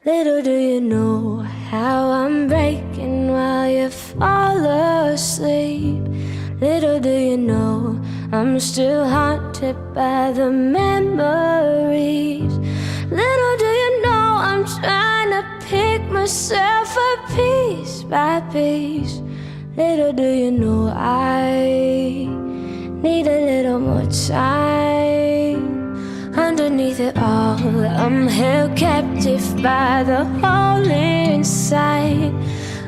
Little do you know how I'm breaking while you fall asleep. Little do you know I'm still haunted by the memories. Little do you know I'm trying to pick myself up piece by piece. Little do you know I need a little more time. Underneath it all, I'm held captive by the hole inside.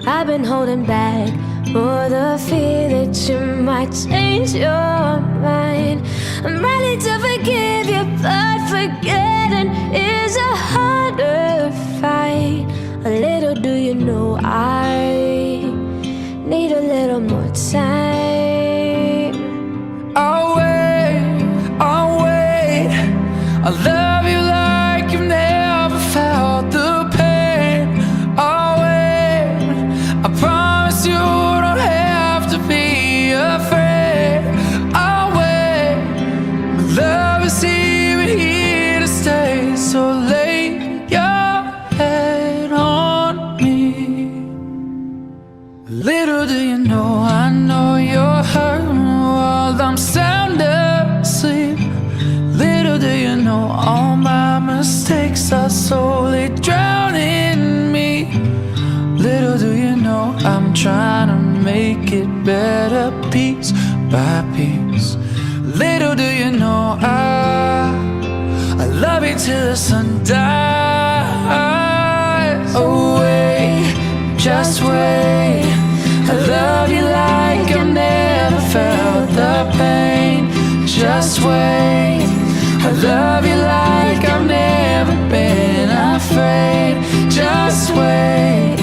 I've been holding back for the fear that you might change your mind. I'm ready to forgive you, but forgetting is a harder fight. A little do you know I need a little more time. I'll wait, I love you like you've never felt the pain. I'll wait, I promise you don't have to be afraid. I'll wait, my love is here to stay. So lay your head on me. Little do you know, I know you're hurting while I'm sound asleep. Little do you know, all my mistakes are slowly drowning me. Little do you know, I'm trying to make it better piece by piece. Little do you know, I love you till the sun dies. Oh wait, just wait, I love you like I've never felt the pain. Just wait, I love you like I've never been afraid. Just wait,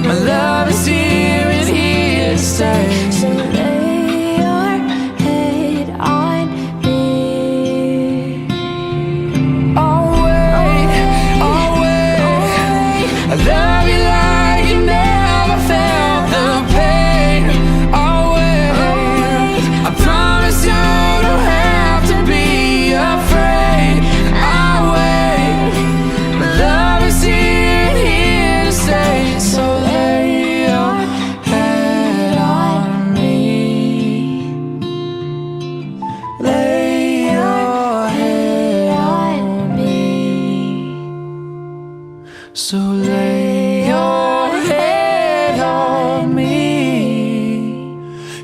my love is here and here to stay. So lay your head on me. I'll wait, I love you like you never felt the pain. I'll wait, I promise you don't have to be afraid. I'll wait, my love is here and here to stay. So lay your head on me. Lay your head on me. So lay your head on me.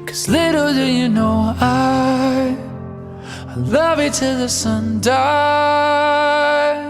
'Cause little do you know I love you till the sun dies.